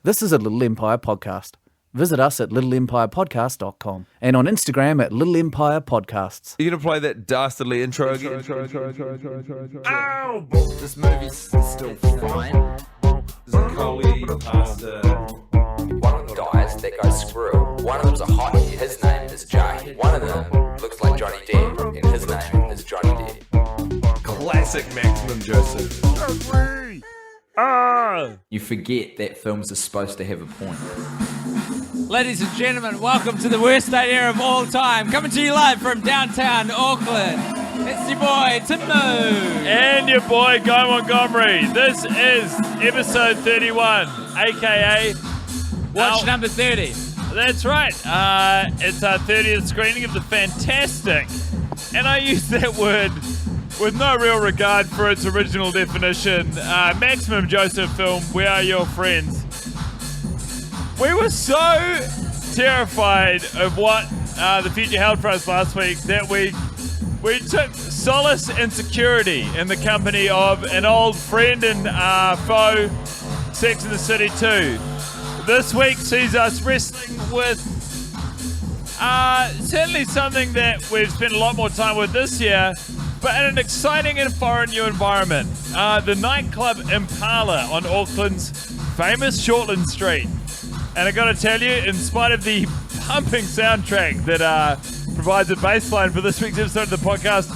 This is a Little Empire podcast. Visit us at littleempirepodcast.com and on Instagram at Little Empire Podcasts. Are you going to play that dastardly intro again? Ow! This movie's still fine. Coley, pasta. One of them dies, that goes screw. One of them's a hottie, his name is Jay. One of them looks like Johnny Depp, and his name is Johnny Depp. Classic Maximum Joseph. You forget that films are supposed to have a point. Ladies and gentlemen, welcome to the worst state era of all time. Coming to you live from downtown Auckland. It's your boy, Timbo. And your boy, Guy Montgomery. This is episode 31, a.k.a. Watch number 30. That's right. It's our 30th screening of the fantastic, and I use that word with no real regard for its original definition, Maximum Joseph film, We Are Your Friends. We were so terrified of what the future held for us last week that we took solace and security in the company of an old friend and foe, Sex and the City 2. This week sees us wrestling with certainly something that we've spent a lot more time with this year, but in an exciting and foreign new environment. The nightclub Impala on Auckland's famous Shortland Street. And I gotta tell you, in spite of the pumping soundtrack that provides a baseline for this week's episode of the podcast,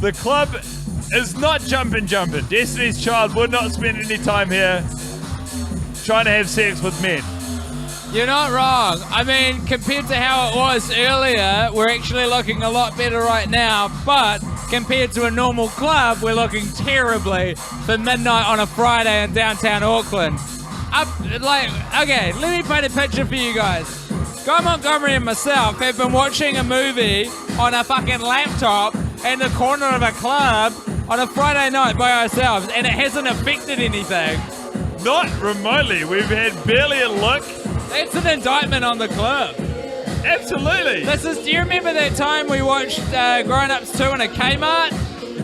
the club is not jumping. Destiny's Child would not spend any time here trying to have sex with men. You're not wrong. I mean, compared to how it was earlier, we're actually looking a lot better right now, but compared to a normal club, we're looking terribly for midnight on a Friday in downtown Auckland. Okay, let me paint a picture for you guys. Guy Montgomery and myself have been watching a movie on a fucking laptop in the corner of a club on a Friday night by ourselves, and it hasn't affected anything. Not remotely. We've had barely a look. It's an indictment on the club. Absolutely. Do you remember that time we watched Grown Ups 2 in a Kmart?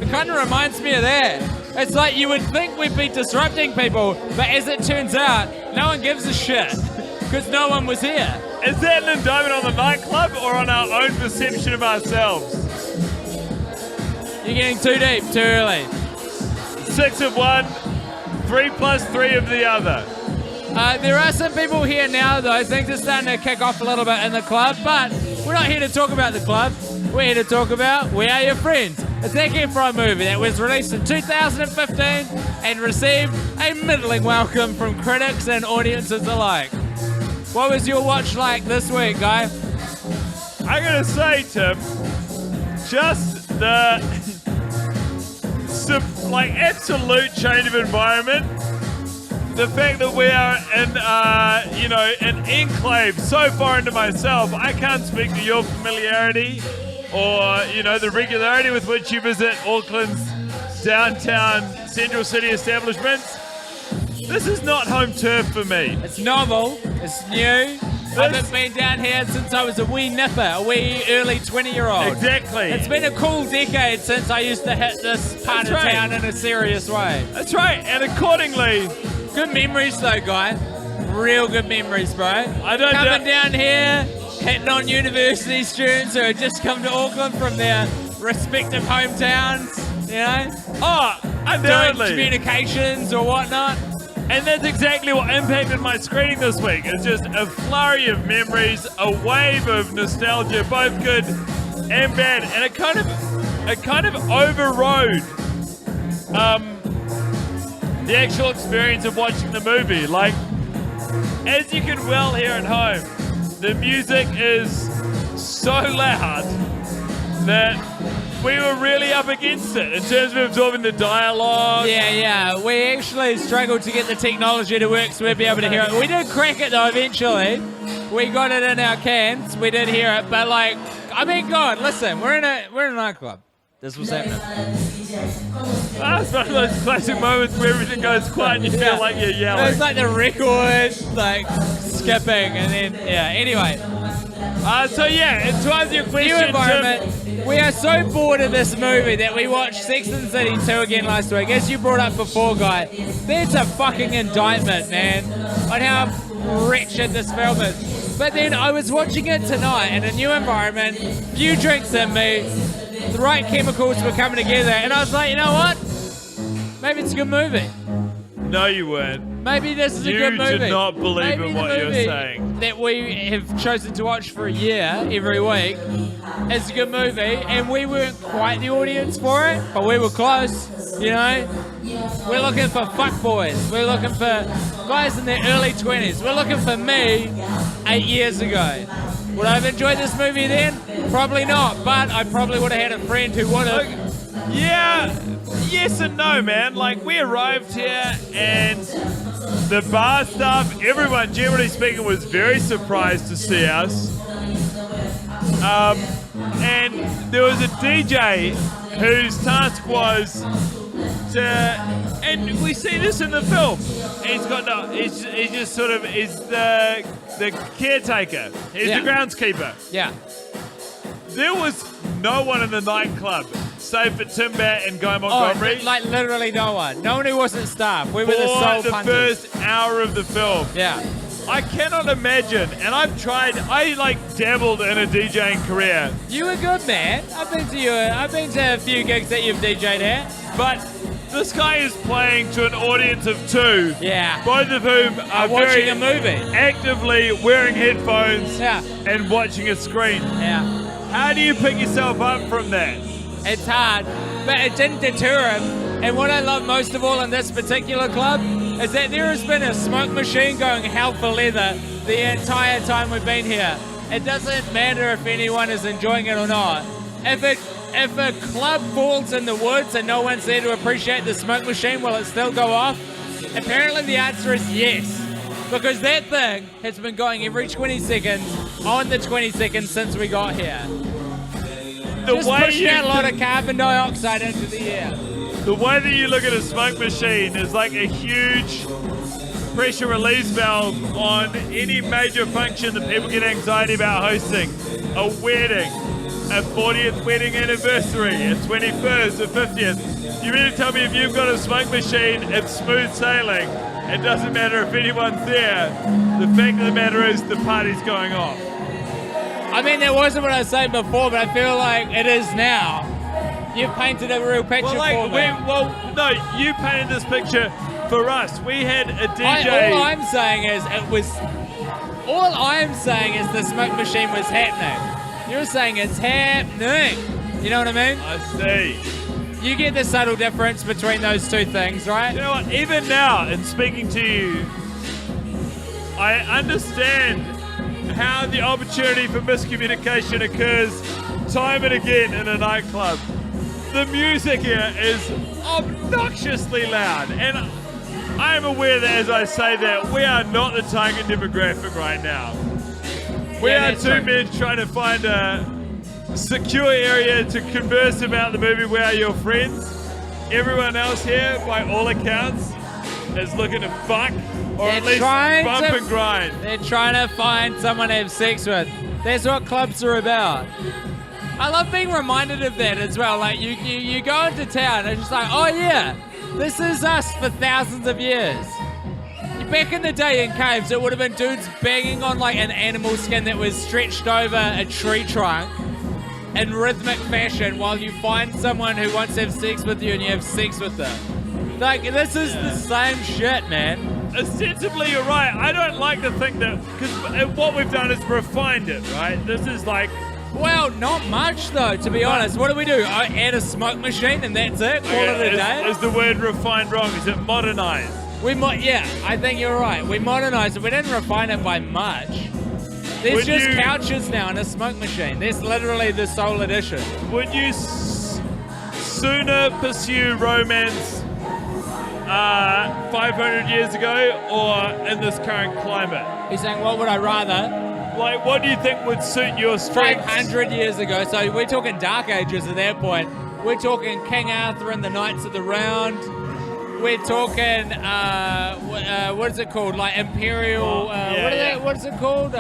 It kind of reminds me of that. It's like you would think we'd be disrupting people, but as it turns out, no one gives a shit because no one was here. Is that an indictment on the nightclub or on our own perception of ourselves? You're getting too deep, too early. 6 of one, 3 plus 3 of the other. There are some people here now, though. Things are starting to kick off a little bit in the club, but we're not here to talk about the club. We're here to talk about We Are Your Friends. It's that Zac Efron movie that was released in 2015 and received a middling welcome from critics and audiences alike. What was your watch like this week, Guy? I gotta say, Tim, just the absolute change of environment. The fact that we are in, an enclave so far into myself, I can't speak to your familiarity or, the regularity with which you visit Auckland's downtown central city establishments. This is not home turf for me. It's novel. It's new. I haven't been down here since I was a wee nipper, a wee early 20-year-old. Exactly. It's been a cool decade since I used to hit this part of town in a serious way. That's right. And accordingly... Good memories though, Guy. Real good memories, bro. Coming down here, hitting on university students who had just come to Auckland from their respective hometowns, Oh, undoubtedly. Doing communications or whatnot. And that's exactly what impacted my screening this week. It's just a flurry of memories, a wave of nostalgia, both good and bad. And it kind of overrode the actual experience of watching the movie. Like, as you can well hear at home, the music is so loud that we were really up against it in terms of absorbing the dialogue. Yeah. We actually struggled to get the technology to work so we'd be able to hear it. We did crack it though eventually. We got it in our cans. We did hear it, but God, listen, we're in a nightclub. This was happening. It's one of those classic moments where everything goes quiet and you feel like you're yelling. It's like the record, skipping, and then, anyway. To answer your question, New environment. We are so bored of this movie that we watched Sex and the City 2 again last week. As you brought up before, Guy, that's a fucking indictment, man, on how wretched this film is. But then I was watching it tonight in a new environment, few drinks in me, the right chemicals were coming together, and I was like, you know what? Maybe it's a good movie. No, you weren't. Maybe this is a good movie. You do not believe Maybe in the what you're movie saying. that we have chosen to watch for a year every week is a good movie, and we weren't quite the audience for it, but we were close, you know? We're looking for fuckboys. We're looking for guys in their early 20s. We're looking for me 8 years ago. Would I have enjoyed this movie then? Probably not, but I probably would have had a friend who would have. Yeah, yes and no, man. Like, we arrived here and the bar staff, everyone, generally speaking, was very surprised to see us. And there was a DJ whose task was to, and we see this in the film. He's got no, he's just sort of is the caretaker. He's the groundskeeper. Yeah. There was no one in the nightclub save for Timbo and Guy Montgomery. Oh, like literally no one. No one who wasn't staff. We were the sole For the punters. first hour of the film. Yeah. I cannot imagine, and I've tried, I dabbled in a DJing career, You were good, man. I've been to a few gigs that you've DJ'd at. but this guy is playing to an audience of two. Yeah. Both of whom are Watching very a movie. actively wearing headphones Yeah. and watching a screen. Yeah. How do you pick yourself up from that? It's hard, but it didn't deter him. And what I love most of all in this particular club is that there has been a smoke machine going hell for leather the entire time we've been here. It doesn't matter if anyone is enjoying it or not. If a club falls in the woods and no one's there to appreciate the smoke machine, will it still go off? Apparently the answer is yes. Because that thing has been going every 20 seconds on the 20 seconds since we got here. Just pushing out a lot of carbon dioxide into the air. The way that you look at a smoke machine is like a huge pressure release valve on any major function that people get anxiety about hosting. A wedding, a 40th wedding anniversary, a 21st, a 50th. You mean to tell me if you've got a smoke machine, it's smooth sailing. It doesn't matter if anyone's there. The fact of the matter is the party's going off. I mean, that wasn't what I was saying before, but I feel like it is now. You've painted a real picture for me. No, you painted this picture for us. We had a DJ. All I'm saying is the smoke machine was happening. You're saying it's happening. You know what I mean? I see. You get the subtle difference between those two things, right? You know what? Even now, in speaking to you, I understand how the opportunity for miscommunication occurs time and again in a nightclub. The music here is obnoxiously loud, and I am aware that as I say that, we are not the target demographic right now. We are two men trying to find a secure area to converse about the movie. We are your friends. Everyone else here, by all accounts, is looking to fuck, or at least bump and grind. They're trying to find someone to have sex with. That's what clubs are about. I love being reminded of that as well. Like, you go into town and it's just like, oh yeah, this is us for thousands of years. Back in the day in caves, it would have been dudes banging on like an animal skin that was stretched over a tree trunk in rhythmic fashion while you find someone who wants to have sex with you and you have sex with them. Like, this is the same shit, man. Ostensibly, you're right. I don't like to think that, because what we've done is refined it, right? This is like... Well, not much though, to be honest. What do we do? Add a smoke machine and that's it? Call it a day? Is the word refined wrong? Is it modernized? Yeah, I think you're right. We modernized it. We didn't refine it by much. There's couches now and a smoke machine. That's literally the sole addition. Would you sooner pursue romance 500 years ago or in this current climate? He's saying, what would I rather? Like, what do you think would suit your strengths? 500 years ago. So we're talking Dark Ages at that point. We're talking King Arthur and the Knights of the Round. We're talking, what is it called? Like Imperial, what is it called?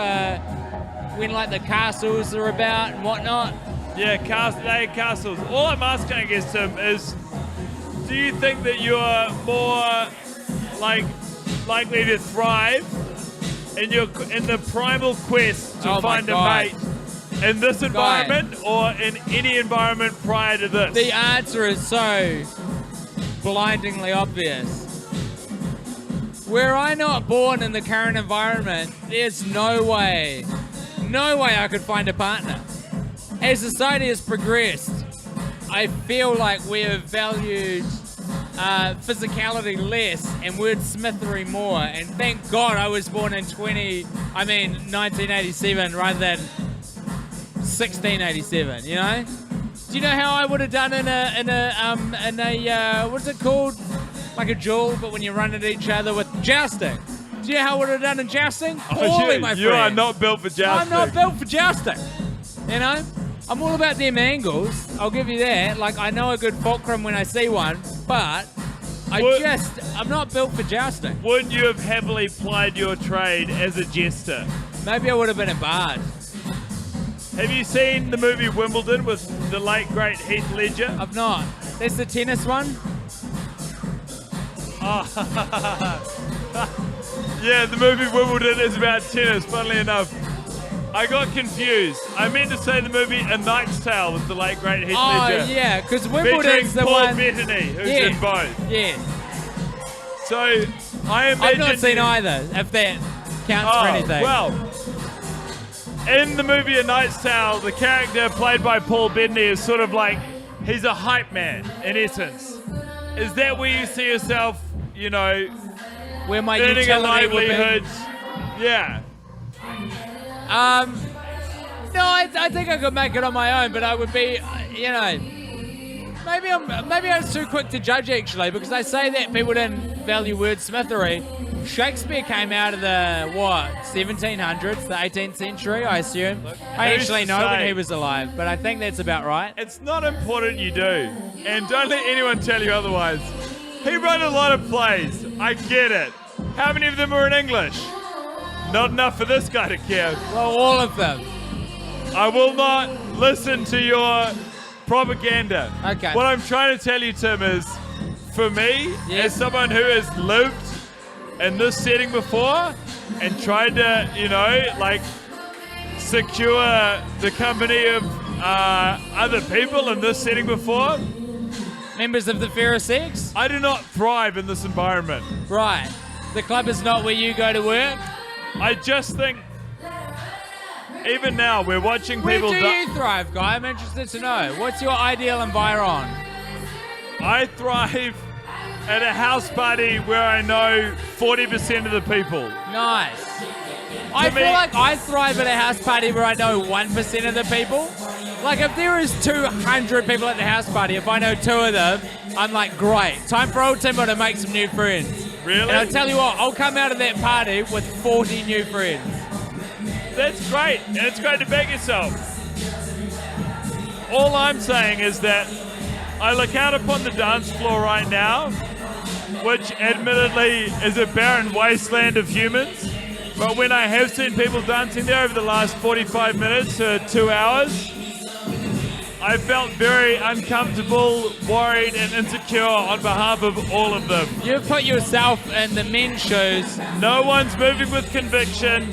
When like the castles are about and whatnot. Yeah, castles. All I'm asking, I guess, Tim, is do you think that you're more likely to thrive in the primal quest to Oh my find a God. mate in this environment or in any environment prior to this? The answer is so blindingly obvious. Were I not born in the current environment, there's no way I could find a partner. As society has progressed, I feel like we have valued physicality less and wordsmithery more. And thank God I was born in 1987 rather than 1687. You know? Do you know how I would have done in a what's it called? Like a duel, but when you run at each other with jousting. Do you know how I would have done in jousting? Poorly, my friend. You are not built for jousting. I'm not built for jousting. You know? I'm all about them angles. I'll give you that. Like, I know a good fulcrum when I see one, but I'm not built for jousting. Would you have happily plied your trade as a jester? Maybe I would have been a bard. Have you seen the movie Wimbledon with the late, great Heath Ledger? I've not. That's the tennis one? Yeah, the movie Wimbledon is about tennis, funnily enough. I got confused. I meant to say the movie A Knight's Tale with the late, great Heath Ledger. Oh, yeah, because Featuring Wimbledon's the Paul one... Bettany, who's in both. Yeah. So, I imagine... I've not seen either, if that counts for anything. Well, in the movie A Knight's Tale, the character played by Paul Bettany is sort of like, he's a hype man, in essence. Is that where you see yourself, you know, where my earning a utility would be? livelihood? Yeah. No, I think I could make it on my own, but I would be, you know, maybe I'm too quick to judge actually, because I say that people didn't value wordsmithery. Shakespeare came out of the 1700s, the 18th century, I assume. I actually know when he was alive, but I think that's about right. It's not important you do, and don't let anyone tell you otherwise. He wrote a lot of plays. I get it. How many of them are in English? Not enough for this guy to care. Well, all of them. I will not listen to your propaganda. Okay. What I'm trying to tell you, Tim, is for me, as someone who has lived in this setting before and tried to, you know, like secure the company of other people in this setting before. Members of the fairer sex? I do not thrive in this environment. Right. The club is not where you go to work? I just think, even now, we're watching people... Where do you thrive, Guy? I'm interested to know. What's your ideal environ? I thrive at a house party where I know 40% of the people. Nice. I feel like I thrive at a house party where I know 1% of the people. Like, if there is 200 people at the house party, if I know 2 of them, I'm like, great. Time for old Timbo to make some new friends. Really? And I'll tell you what, I'll come out of that party with 40 new friends. That's great, and it's great to back yourself. All I'm saying is that I look out upon the dance floor right now, which admittedly is a barren wasteland of humans, but when I have seen people dancing there over the last 45 minutes to 2 hours, I felt very uncomfortable, worried, and insecure on behalf of all of them. You put yourself in the men's shoes. No one's moving with conviction.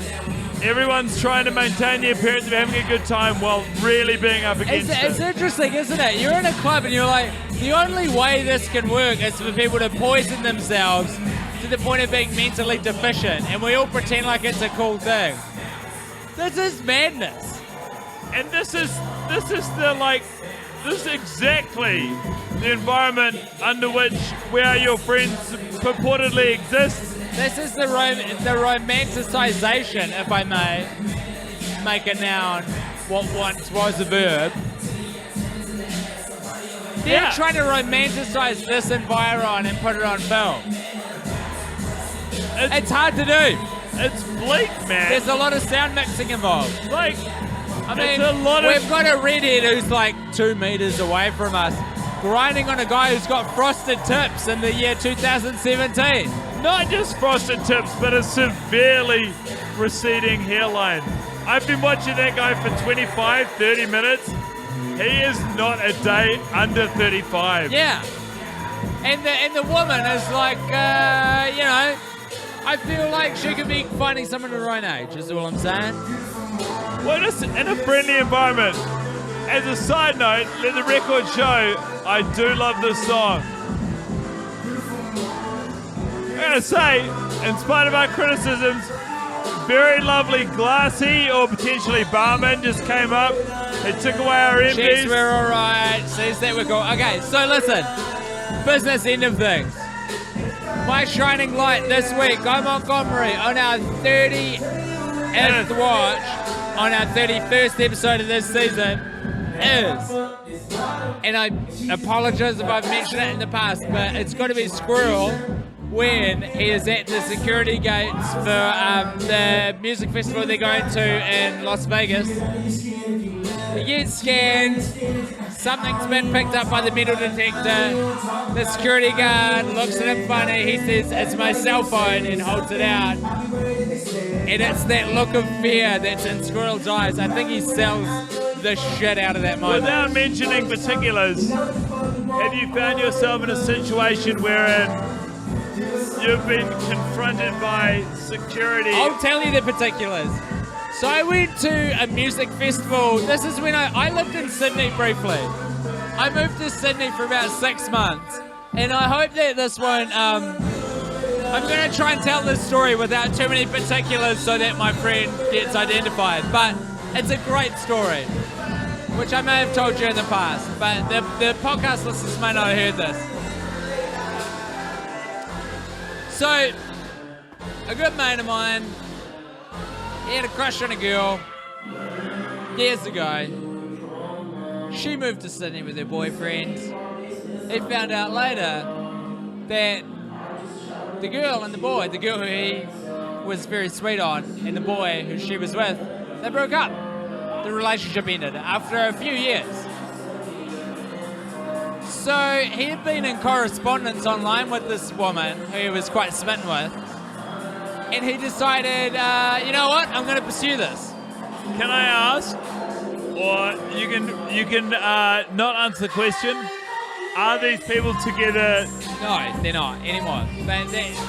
Everyone's trying to maintain the appearance of having a good time while really being up against it. It's interesting, isn't it? You're in a club and you're like, the only way this can work is for people to poison themselves to the point of being mentally deficient, and we all pretend like it's a cool thing. This is madness. And this is exactly the environment under which where your friends purportedly exist. This is the romanticization, if I may make a noun what once was a verb. They're trying to romanticize this environ and put it on film. It's hard to do. It's bleak, man. There's a lot of sound mixing involved. Like, I mean, it's a lot of... we've got a redhead who's like 2 meters away from us, grinding on a guy who's got frosted tips in the year 2017. Not just frosted tips, but a severely receding hairline. I've been watching that guy for 25, 30 minutes. He is not a day under 35. Yeah. And the woman is like, you know, I feel like she could be finding someone her own age, is all I'm saying. Well, just in a friendly environment. As a side note, let the record show, I do love this song. I gotta say, in spite of our criticisms, very lovely Glassy or potentially Barman just came up. They took away our MPs. Checks, we're alright. Says that we're cool. Okay, so listen. Business end of things. My shining light this week, Guy Montgomery, on our 30th watch, on our 31st episode of this season, is, and I apologise if I've mentioned it in the past, but it's got to be Squirrel when he is at the security gates for the music festival they're going to in Las Vegas. He gets scanned, something's been picked up by the metal detector, the security guard looks at him funny, he says, "It's my cell phone," and holds it out. And it's that look of fear that's in Squirrel's eyes. I think he sells the shit out of that moment. Without mentioning particulars, have you found yourself in a situation wherein you've been confronted by security? I'll tell you the particulars. So I went to a music festival. This is when I lived in Sydney briefly. I moved to Sydney for about 6 months. And I hope that this won't... I'm going to try and tell this story without too many particulars so that my friend gets identified. But it's a great story, which I may have told you in the past. But the podcast listeners may not have heard this. So, a good mate of mine, he had a crush on a girl years ago. She moved to Sydney with her boyfriend. He found out later that the girl and the boy, the girl who he was very sweet on, and the boy who she was with, they broke up. The relationship ended after a few years. So he had been in correspondence online with this woman who he was quite smitten with, and he decided, you know what, I'm going to pursue this. Can I ask, or you can not answer the question, are these people together? No, they're not anymore.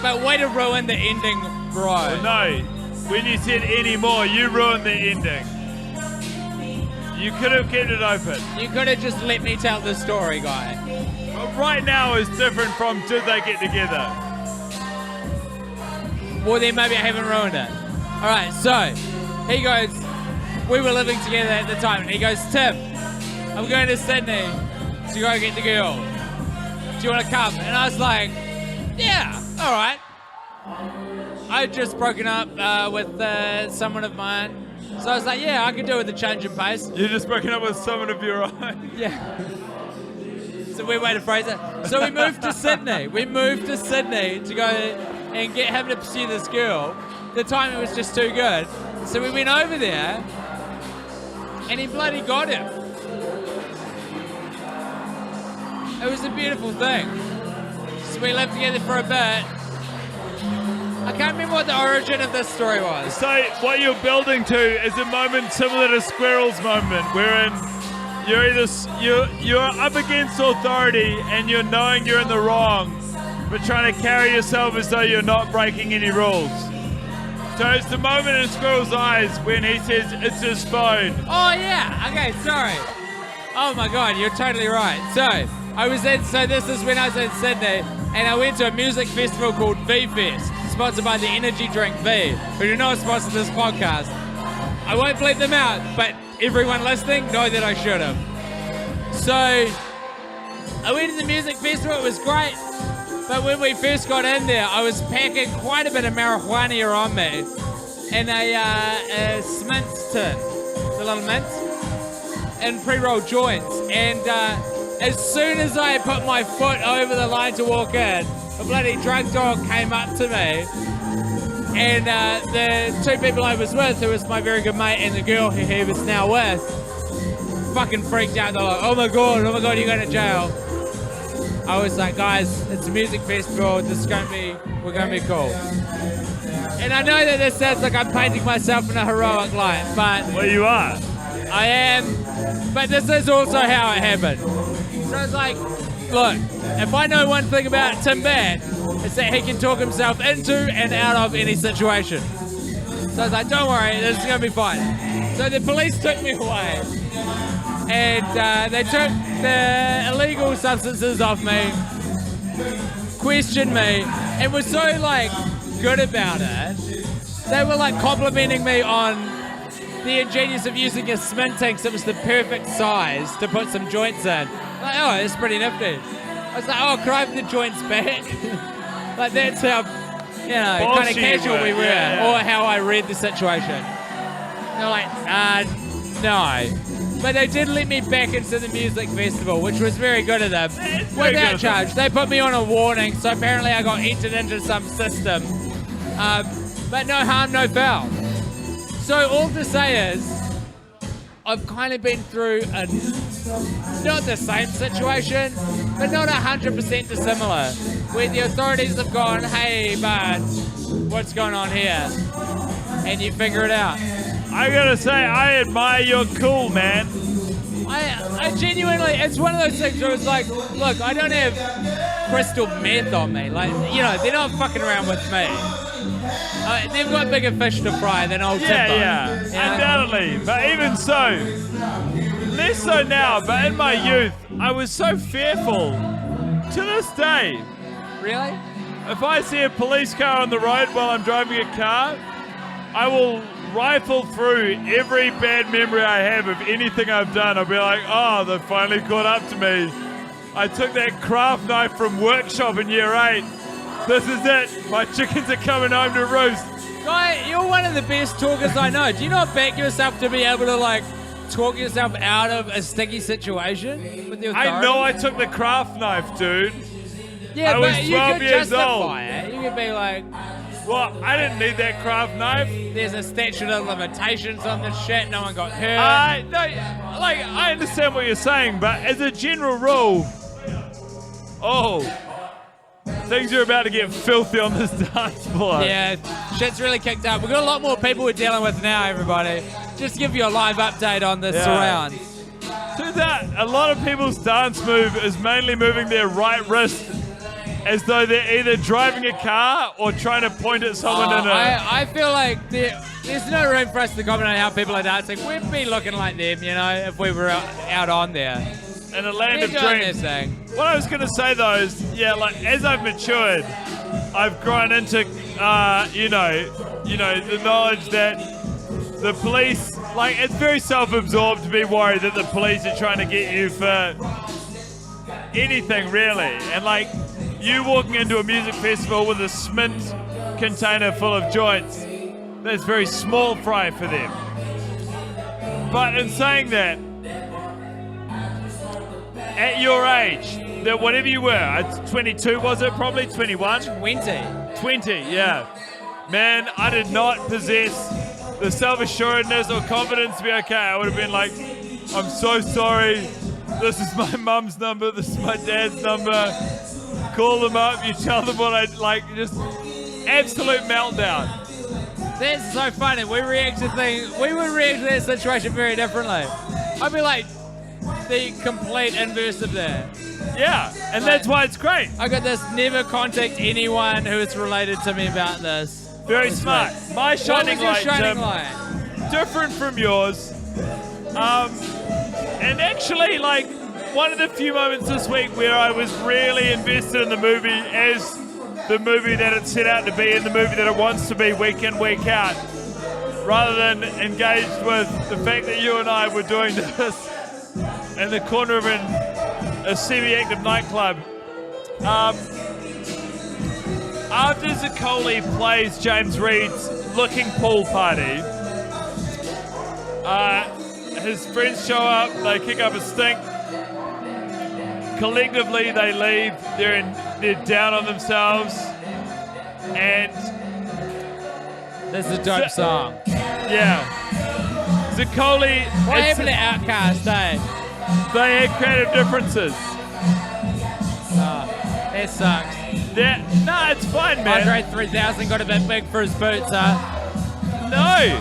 But way to ruin the ending, bro. Well, no, when you said anymore, you ruined the ending. You could have kept it open. You could have just let me tell the story, Guy. But right now is different from did they get together? Well, then maybe I haven't ruined it. All right, so he goes, we were living together at the time, and he goes, Tim, I'm going to Sydney to go get the girl. Do you want to come? And I was like, yeah, all right. I had just broken up with someone of mine. So I was like, yeah, I could do with a change of pace. You're just broken up with someone of your own? Yeah. It's a weird way to phrase it. So we moved to Sydney. We moved to Sydney to go and get him to pursue this girl. The timing was just too good. So we went over there, and he bloody got him. It was a beautiful thing. So we lived together for a bit. I can't remember what the origin of this story was. So what you're building to is a moment similar to Squirrel's moment, wherein you're either you're up against authority and you're knowing you're in the wrong, but trying to carry yourself as though you're not breaking any rules. So it's the moment in Squirrel's eyes when he says it's his phone. Oh yeah. Okay. Sorry. Oh my God, you're totally right. So this is when I was in Sydney, and I went to a music festival called V Fest, sponsored by the energy drink V, who do not sponsor this podcast. I won't bleep them out, but everyone listening, know that I should have. So I went to the music festival, it was great, but when we first got in there, I was packing quite a bit of marijuana on me in a smint tin, the little mint, and pre-rolled joints, and as soon as I put my foot over the line to walk in, a bloody drug dog came up to me, and the two people I was with, who was my very good mate and the girl who he was now with, fucking freaked out. They're like, oh my god, you're going to jail. I was like, guys, it's a music festival, we're going to be cool. And I know that this sounds like I'm painting myself in a heroic light, but... Well, you are. I am, but this is also how it happened. So it's like, look, if I know one thing about Tim Bad, it's that he can talk himself into and out of any situation. So I was like, don't worry, this is going to be fine. So the police took me away, and they took the illegal substances off me, questioned me, and were so, like, good about it. They were, like, complimenting me on the ingenious of using a cement tank that was the perfect size to put some joints in. Like, oh, it's pretty nifty. I was like, oh, can I have the joints back? Like, that's how, you know, kind of casual we were, or how I read the situation. They're like, no. But they did let me back into the music festival, which was very good of them. Without charge. They put me on a warning, so apparently I got entered into some system. But no harm, no foul. So all to say is, I've kind of been through not the same situation, but not 100% dissimilar, where the authorities have gone, hey, bud, what's going on here? And you figure it out. I gotta say, I admire your cool, man. I genuinely, it's one of those things where it's like, look, I don't have crystal meth on me. Like, you know, they're not fucking around with me. They've got bigger fish to fry than old Timbo. Yeah, undoubtedly. But even so, less so now, but in my youth, I was so fearful. To this day. Really? If I see a police car on the road while I'm driving a car, I will rifle through every bad memory I have of anything I've done. I'll be like, oh, they finally caught up to me. I took that craft knife from workshop in year 8. This is it. My chickens are coming home to roost. Guy, you're one of the best talkers I know. Do you not back yourself to be able to, like, talk yourself out of a sticky situation with the authorities? I know I took the craft knife, dude. Yeah, I but was you 12 could years justify it. You could be like, well, I didn't need that craft knife. there's a statute of limitations on this shit. No one got hurt. No, like, I understand what you're saying, but as a general rule, things are about to get filthy on this dance floor. Yeah, shit's really kicked up. We've got a lot more people we're dealing with now, everybody. Just to give you a live update on this surround. Turns out a lot of people's dance move is mainly moving their right wrist as though they're either driving a car or trying to point at someone in a... I feel like there's no room for us to comment on how people are dancing. We'd be looking like them, you know, if we were out on there. In a land of They're doing dreams. their thing. What I was going to say though is, like as I've matured, I've grown into, the knowledge that the police, like it's very self-absorbed to be worried that the police are trying to get you for anything really. And like you walking into a music festival with a cement container full of joints, that's very small fry for them. But in saying that, at your age, that whatever you were, 22 was it? Probably 21? 20, yeah. Man, I did not possess the self-assuredness or confidence to be okay. I would have been like, I'm so sorry. This is my mum's number. This is my dad's number. Call them up. You tell them what I'd like. Just absolute meltdown. That's so funny. We would react to that situation very differently. I'd be like, the complete inverse of that. Yeah, and that's why it's great. I got this, never contact anyone who is related to me about this. Very smart. Great. My shining light, shining light? Different from yours. And actually, like, one of the few moments this week where I was really invested in the movie as the movie that it set out to be and the movie that it wants to be week in, week out, rather than engaged with the fact that you and I were doing this in the corner of a semi-active nightclub. After Zaccoli plays James Reed's Looking Pool Party, his friends show up, they kick up a stink. Collectively, they leave. They're down on themselves, and this is a dope song. Yeah, Zaccoli. What happened to Outkast, eh? They had creative differences. That sucks. Nah, it's fine, man. Andre 3000 got a bit big for his boots, No.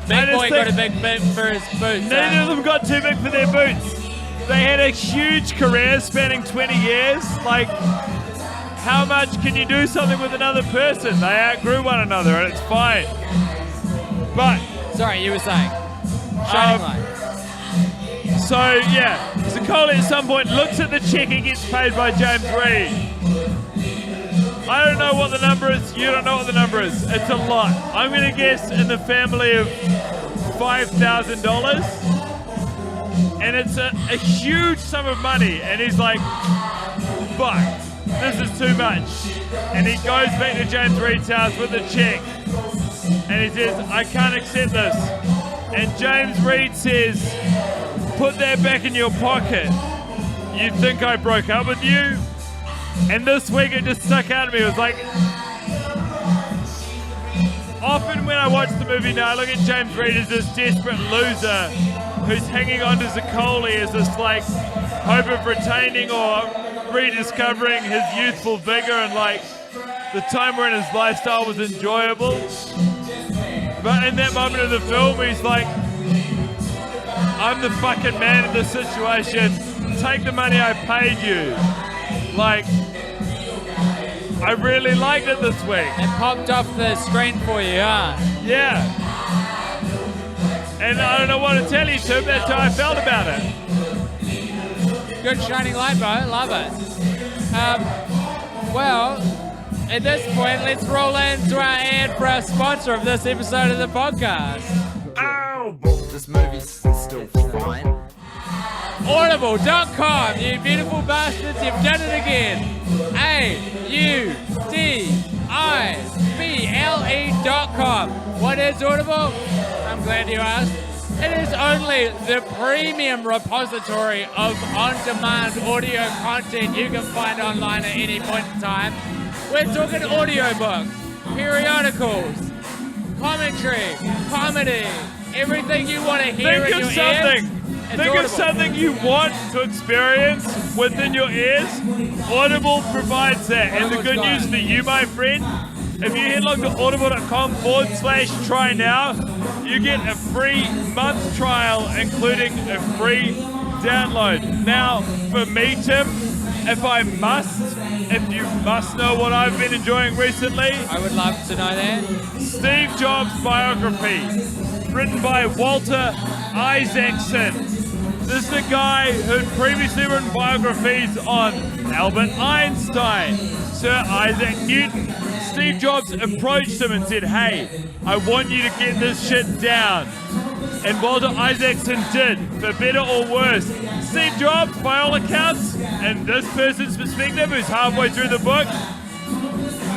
Big boy got a big bit for his boots. Neither of them got too big for their boots. They had a huge career spanning 20 years. Like, how much can you do something with another person? They outgrew one another, and it's fine. But Sorry, you were saying. Shining light. so yeah, Zicoli at some point looks at the check he gets paid by James Reed. I don't know what the number is. You don't know what the number is. It's a lot. I'm gonna guess in the family of $5,000. And it's a huge sum of money. And he's like, fuck, this is too much. And he goes back to James Reed's house with the check. And he says, I can't accept this. And James Reed says, put that back in your pocket. You think I broke up with you? And this week it just stuck out to me. It was like, often when I watch the movie now, I look at James Reed as this desperate loser who's hanging on to Zicoli as this like hope of retaining or rediscovering his youthful vigor and like the time when his lifestyle was enjoyable. But in that moment of the film, he's like, I'm the fucking man in this situation. Take the money I paid you. Like, I really liked it this week. It popped off the screen for you, huh? Yeah. And I don't know what to tell you, Tim. That's how I felt about it. Good shining light, bro. Love it. Well, at this point, let's roll into our ad for our sponsor of this episode of the podcast. Ow! This movie's still fine. Audible.com, you beautiful bastards, you've done it again. AUDIBLE.com. What is Audible? I'm glad you asked. It is only the premium repository of on-demand audio content you can find online at any point in time. We're talking audiobooks, periodicals, commentary, comedy, everything you want to hear in your ears. Think of something you want to experience within your ears. Audible provides that. And the good news for you, my friend, if you head to audible.com/try now, you get a free month trial, including a free download. Now, for me, Tim, if you must know what I've been enjoying recently, I would love to know that. Steve Jobs' biography, written by Walter Isaacson. This is a guy who'd previously written biographies on Albert Einstein, Sir Isaac Newton. Steve Jobs approached him and said, hey, I want you to get this shit down. And Walter Isaacson did, for better or worse. Steve Jobs, by all accounts, and this person's perspective, who's halfway through the book,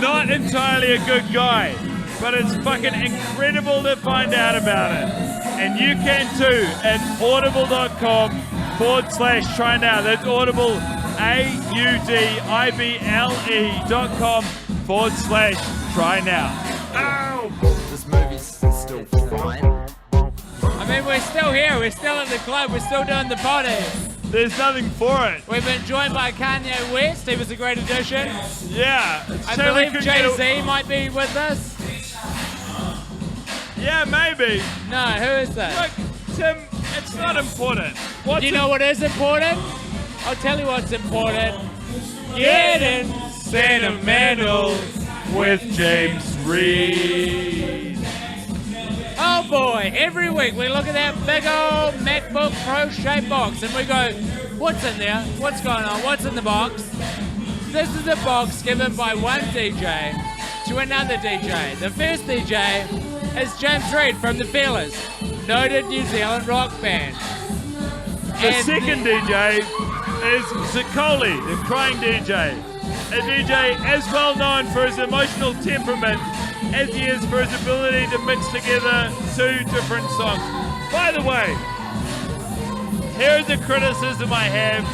not entirely a good guy. But it's fucking incredible to find out about it. And you can too at audible.com/try now. That's Audible, AUDIBLE.com/try now. Ow! This movie's still fine. I mean, we're still here. We're still at the club. We're still doing the party. There's nothing for it. We've been joined by Kanye West. He was a great addition. Yeah. I believe Jay-Z might be with us. Yeah, maybe. No, who is that? Look, Tim, it's not important. Do you know what is important? I'll tell you what's important. Getting sentimental with James Reed. Oh boy, every week we look at that big old MacBook Pro shaped box and we go, what's in there? What's going on? What's in the box? This is a box given by one DJ to another DJ. The first DJ is James Reed from The Feelers, noted New Zealand rock band. The second DJ is Zicoli, the crying DJ. A DJ as well known for his emotional temperament as he is for his ability to mix together two different songs. By the way, here is a criticism I have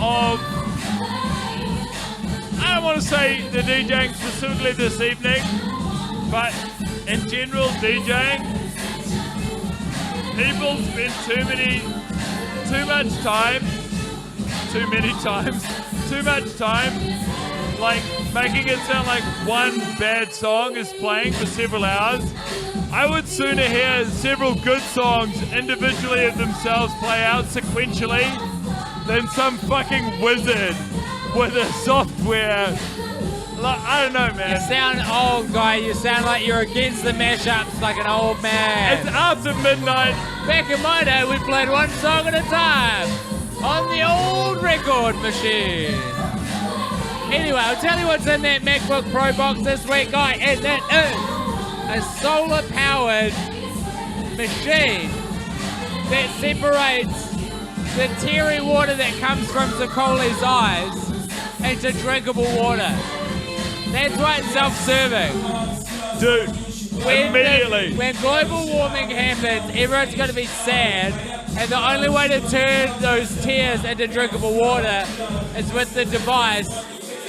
of, I don't want to say the DJing specifically this evening, but in general DJing, people spend too much time like making it sound like one bad song is playing for several hours. I would sooner hear several good songs individually of themselves play out sequentially sequentially than some fucking wizard with a software. Like, I don't know, You man. sound old, Guy. You sound like you're against the mashups like an old man. It's after midnight. Back in my day, we played one song at a time on the old record machine. Anyway, I'll tell you what's in that MacBook Pro box this week, Guy, and that is a solar-powered machine that separates the teary water that comes from Zicoli's eyes into drinkable water. That's why it's self-serving. Dude, immediately. When global warming happens, everyone's going to be sad, and the only way to turn those tears into drinkable water is with the device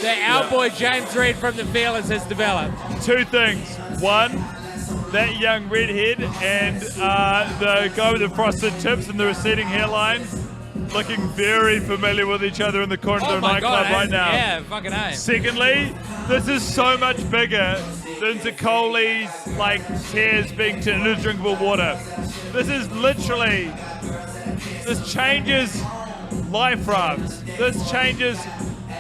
that our boy James Reed from the Feelers has developed. Two things. One, that young redhead and the guy with the frosted tips and the receding hairline looking very familiar with each other in the corner of the nightclub right now. Yeah, fucking A. Secondly, this is so much bigger than Zicoli's like tears being turned into drinkable water. This is literally, this changes life rafts. This changes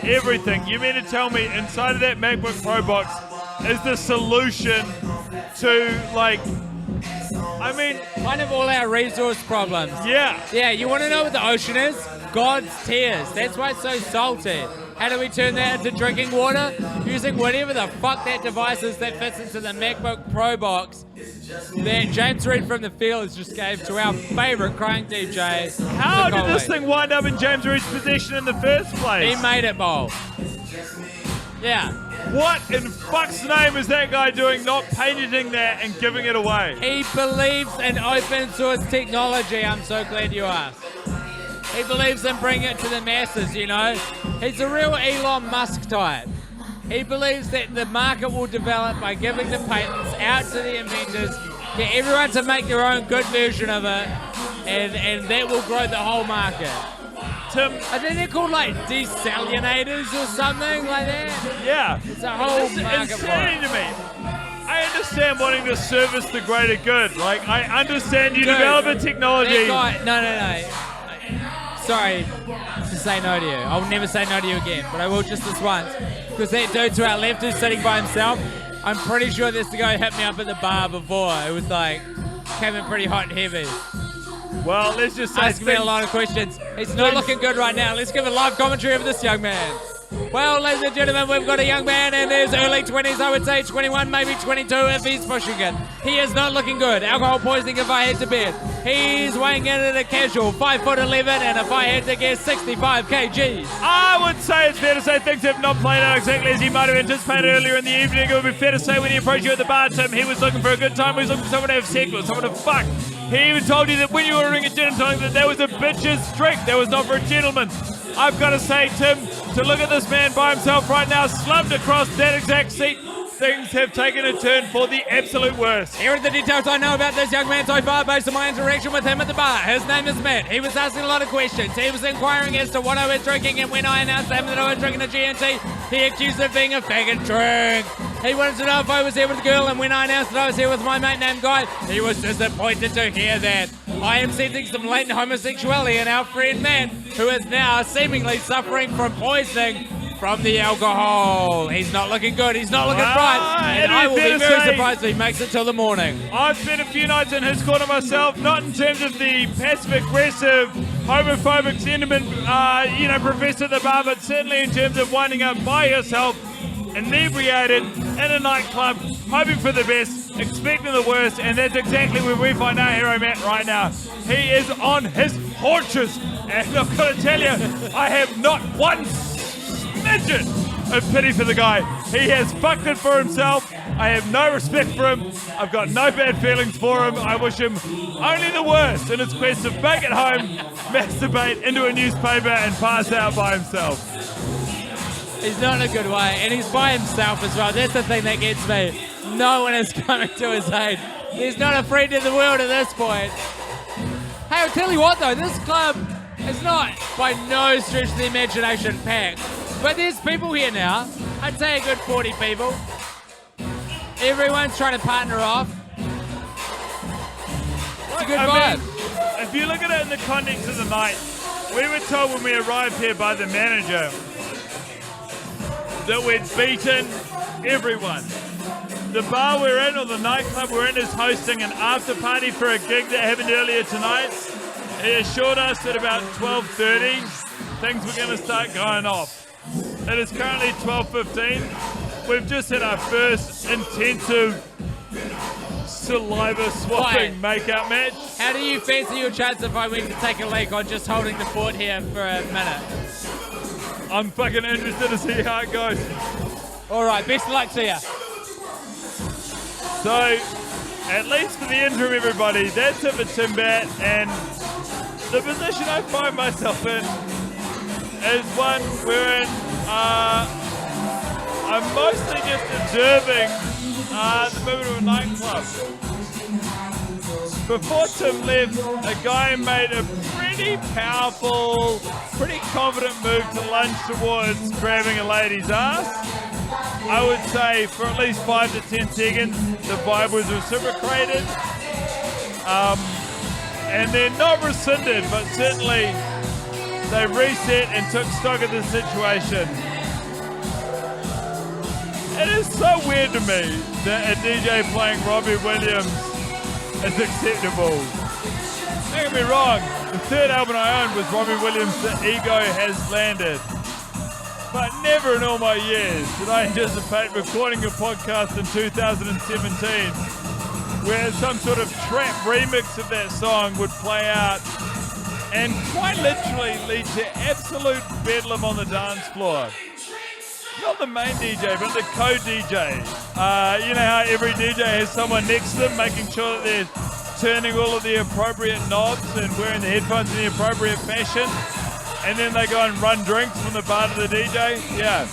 everything. You mean to tell me inside of that MacBook Pro box is the solution to like, I mean, One of all our resource problems. yeah. Yeah, you want to know what the ocean is? God's tears. That's why it's so salty. How do we turn that into drinking water? Using whatever the fuck that device is that fits into the MacBook Pro box that James Reed from the Feelers just gave to our favourite crying DJ. How did Zicoli. this thing wind up in James Reed's possession in the first place? He made it, Bo. Yeah. What in fuck's name is that guy doing not patenting that and giving it away? He believes in open source technology. I'm so glad you asked. He believes in bringing it to the masses, you know. He's a real Elon Musk type. He believes that the market will develop by giving the patents out to the inventors, get everyone to make their own good version of it, and that will grow the whole market. Tim, I think they're called like desalinators or something like that. yeah. It's a whole This is market for insanity it. to me. I understand wanting to service the greater good. Like, I understand you Dude, develop a technology. That guy, no. Sorry to say no to you. I'll never say no to you again, but I will just this once. Because that dude to our left who's sitting by himself, I'm pretty sure this the guy hit me up at the bar before. It was like, came in pretty hot and heavy. Well, let's just say Asking me a lot of questions. He's not looking good right now. Let's give a live commentary of this young man. Well, ladies and gentlemen, we've got a young man in his early 20s, I would say 21, maybe 22 if he's pushing it. He is not looking good. Alcohol poisoning if I had to bet. He's weighing in at a casual 5'11", and if I had to guess 65 kgs. I would say it's fair to say things have not played out exactly as he might have anticipated earlier in the evening. It would be fair to say when he approached you at the bar, Tim, he was looking for a good time. He was looking for someone to have sex with, someone to fuck. He even told you that when you were ordering a gin and tonic that was a bitch's drink. That was not for a gentleman. I've got to say, Tim, to look at this man by himself right now, slumped across that exact seat, things have taken a turn for the absolute worst. Here are the details I know about this young man so far based on my interaction with him at the bar. His name is Matt. He was asking a lot of questions. He was inquiring as to what I was drinking, and when I announced to him that I was drinking a GNT, he accused of being a faggot drink. He wanted to know if I was here with a girl, and when I announced that I was here with my mate named Guy, he was disappointed to hear that. I am sensing some latent homosexuality in our friend Matt, who is now seemingly suffering from poisoning from the alcohol. He's not looking good. He's not looking bright. And I will be very surprised if he makes it till the morning. I've spent a few nights in his corner myself, not in terms of the passive-aggressive, homophobic sentiment, professed at the bar, but certainly in terms of winding up by yourself, inebriated, in a nightclub, hoping for the best, expecting the worst, and that's exactly where we find our hero Matt right now. He is on his haunches, and I've got to tell you, I have not one smidgen of pity for the guy. He has fucked it for himself. I have no respect for him. I've got no bad feelings for him. I wish him only the worst in his quest to bake at home, masturbate into a newspaper, and pass out by himself. He's not in a good way, and he's by himself as well. That's the thing that gets me. No one is coming to his aid. He's not a friend in the world at this point. Hey, I'll tell you what though, this club is not by no stretch of the imagination packed. But there's people here now. I'd say a good 40 people. Everyone's trying to partner off. It's a good vibe. Mean, if you look at it in the context of the night, We were told when we arrived here by the manager that we'd beaten everyone. The bar we're in, or the nightclub we're in, is hosting an after party for a gig that happened earlier tonight. He assured us at about 12:30 things were going to start going off. It is currently 12:15. We've just had our first intensive saliva swapping make-out match. How do you fancy your chance if I went to take a leak on just holding the fort here for a minute? I'm fucking interested to see how it goes. All right, best of luck to you. So, at least for the interim, everybody, that's it for Timbo. And the position I find myself in is one wherein I'm mostly just observing the movement of a nightclub. Before Tim left, a guy made a pretty powerful, pretty confident move to lunge towards grabbing a lady's ass. I would say for at least 5 to 10 seconds, the vibe was reciprocated. And then not rescinded, but certainly they reset and took stock of the situation. It is so weird to me that a DJ playing Robbie Williams is acceptable. Don't get me wrong, the third album I owned was Robbie Williams' The Ego Has Landed. But never in all my years did I anticipate recording a podcast in 2017 where some sort of trap remix of that song would play out and quite literally lead to absolute bedlam on the dance floor. Not the main DJ, but the co-DJ. You know how every DJ has someone next to them making sure that they're turning all of the appropriate knobs and wearing the headphones in the appropriate fashion, and then they go and run drinks from the bar to the DJ? Yeah.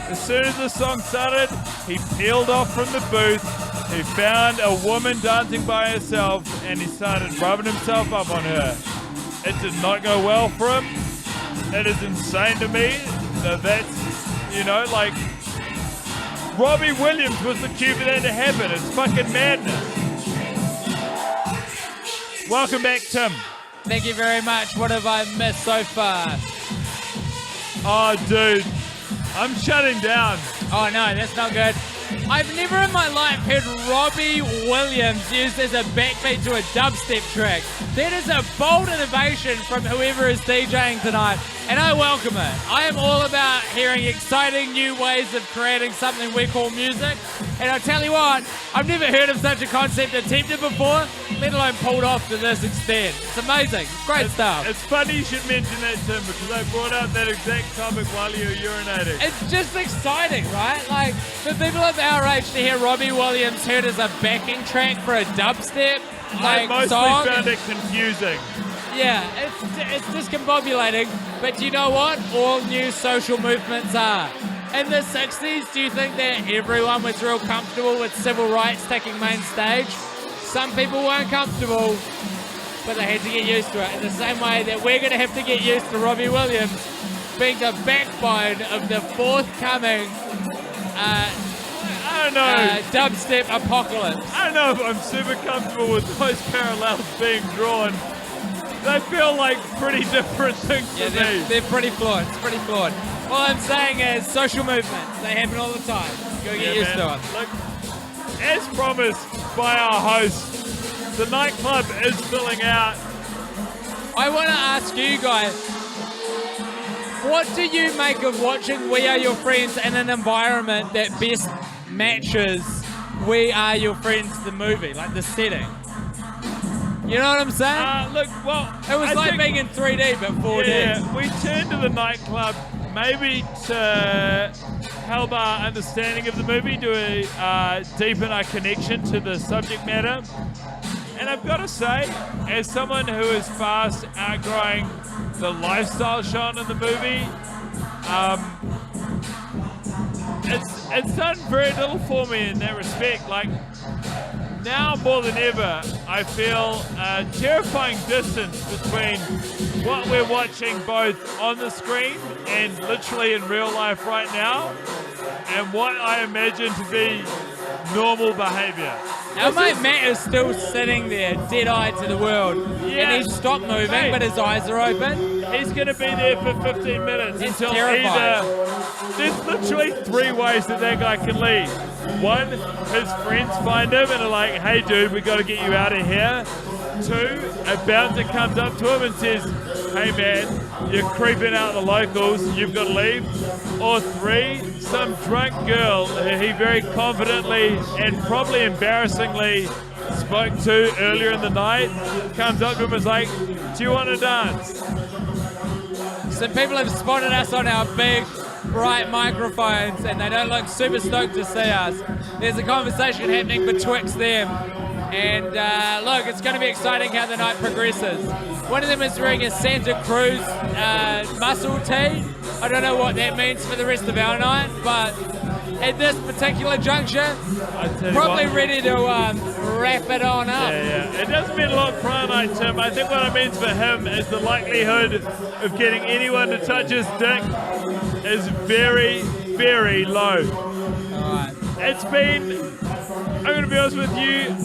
As soon as the song started, he peeled off from the booth, he found a woman dancing by herself, and he started rubbing himself up on her. It did not go well for him. It is insane to me that that's, you know, like, Robbie Williams was the cue for that to happen. It's fucking madness. Welcome back, Tim. Thank you very much. What have I missed so far? Oh, dude. I'm shutting down. Oh, no, that's not good. I've never in my life heard Robbie Williams used as a backbeat to a dubstep track. That is a bold innovation from whoever is DJing tonight, and I welcome it. I am all about hearing exciting new ways of creating something we call music, and I'll tell you what, I've never heard of such a concept attempted before, let alone pulled off to this extent. It's amazing. It's great stuff. It's funny you should mention that, Tim, because I brought up that exact topic while you were urinating. It's just exciting, right? Like, for people of our age to hear Robbie Williams heard as a backing track for a dubstep I mostly song. found it confusing. Yeah, it's discombobulating, but you know what? All new social movements are. In the 60s, do you think that everyone was real comfortable with civil rights taking main stage? Some people weren't comfortable, but they had to get used to it. In the same way that we're going to have to get used to Robbie Williams being the backbone of the forthcoming I don't know. Dubstep apocalypse. I don't know if I'm super comfortable with those parallels being drawn. They feel like pretty different things to me. They're pretty flawed. It's pretty flawed. All I'm saying is social movements. They happen all the time. Go get used to them. Look, as promised by our host, the nightclub is filling out. I want to ask you guys, what do you make of watching We Are Your Friends in an environment that best matches We Are Your Friends, the movie, like the setting? You know what I'm saying? Look, well, It was like being in 3D but 4D. Yeah, we turned to the nightclub maybe to help our understanding of the movie, to deepen our connection to the subject matter. And I've got to say, as someone who is fast outgrowing the lifestyle shown in the movie, it's done very little for me in that respect. Like, now more than ever, I feel a terrifying distance between what we're watching both on the screen and literally in real life right now, and what I imagine to be normal behaviour. Our mate Matt is still sitting there, dead-eyed to the world. Yeah. And he's stopped moving, Mate. but his eyes are open. He's going to be there for 15 minutes He's until terrified. there's literally 3 ways that guy can leave. One, his friends find him and are like, hey dude, we got to get you out of here. 2, a bouncer comes up to him and says, hey man, you're creeping out the locals, you've got to leave. Or 3, some drunk girl who he very confidently and probably embarrassingly spoke to earlier in the night comes up to him and is like, do you want to dance? Some people have spotted us on our big, bright microphones, and they don't look super stoked to see us. There's a conversation happening betwixt them. And look, it's going to be exciting how the night progresses. One of them is wearing a Santa Cruz muscle tee. I don't know what that means for the rest of our night, but at this particular juncture, probably ready to wrap it on up. Yeah. It doesn't mean a lot for our night, Tim. I think what it means for him is the likelihood of getting anyone to touch his dick is very, very low. All right. It's been, I'm going to be honest with you,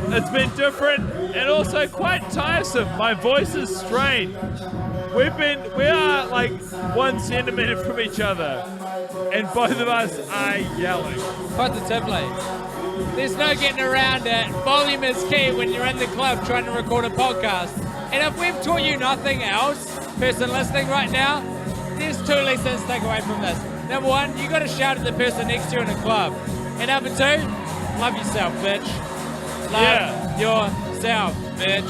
it's been different and also quite tiresome. My voice is strained. We are like 1 centimetre from each other, and both of us are yelling. Positively. There's no getting around it. Volume is key when you're in the club trying to record a podcast. And if we've taught you nothing else, person listening right now, there's 2 lessons to take away from this. Number 1, you got to shout at the person next to you in a club. And number 2, love yourself, bitch. Love yourself, bitch.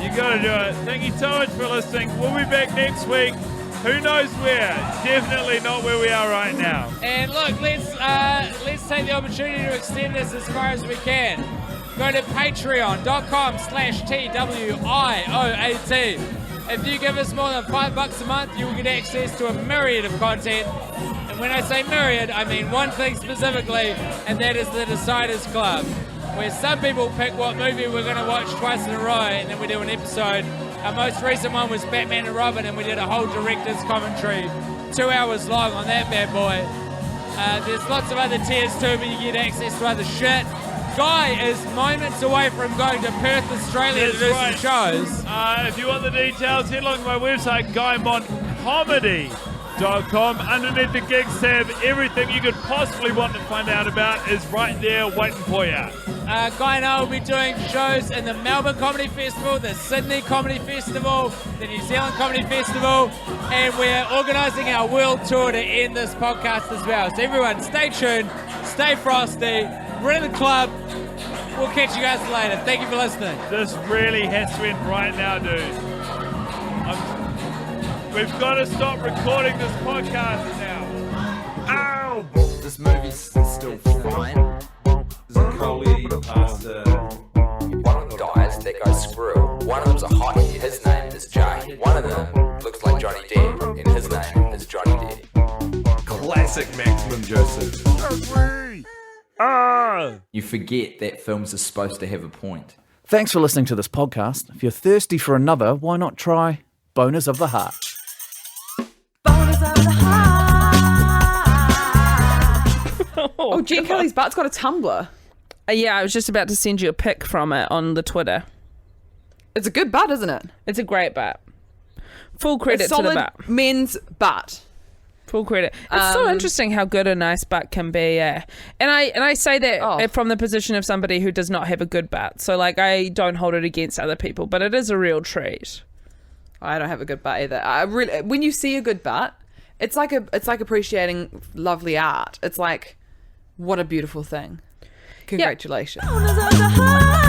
You got to do it. Thank you so much for listening. We'll be back next week. Who knows where? Definitely not where we are right now. And look, let's take the opportunity to extend this as far as we can. Go to patreon.com/TWIOAT. If you give us more than $5 a month, you will get access to a myriad of content. And when I say myriad, I mean one thing specifically, and that is the Deciders Club, where some people pick what movie we're going to watch twice in a row, and then we do an episode. Our most recent one was Batman and Robin, and we did a whole director's commentary, 2 hours long on that bad boy. There's lots of other tiers too, but you get access to other shit. Guy is moments away from going to Perth, Australia to do some shows. If you want the details, head along to my website, GuyMontComedy.com. Underneath the gigs tab, everything you could possibly want to find out about is right there waiting for you. Guy and I will be doing shows in the Melbourne Comedy Festival, the Sydney Comedy Festival, the New Zealand Comedy Festival, and we're organising our world tour to end this podcast as well. So everyone, stay tuned, stay frosty, we're in the club. We'll catch you guys later. Thank you for listening. This really has to end right now, dude. We've got to stop recording this podcast now. Ow! This movie's still fine. Collie, pasta. One of them dies, that goes screw. One of them's a hottie, his name is Jay. One of them looks like Johnny Depp, and his name is Johnny Depp. Classic Maximum Joseph. You forget that films are supposed to have a point. Thanks for listening to this podcast. If you're thirsty for another, why not try Boners of the Heart? Oh, Jen Kelly's butt's got a Tumblr. Yeah, I was just about to send you a pic from it on the Twitter. It's a good butt, isn't it? It's a great butt. Full credit to the solid butt. men's butt. Full credit. It's so interesting how good a nice butt can be, yeah. And I say that from the position of somebody who does not have a good butt. So like I don't hold it against other people, but it is a real treat. I don't have a good butt either. I really, when you see a good butt, it's like appreciating lovely art. It's like, what a beautiful thing. Congratulations. Yeah.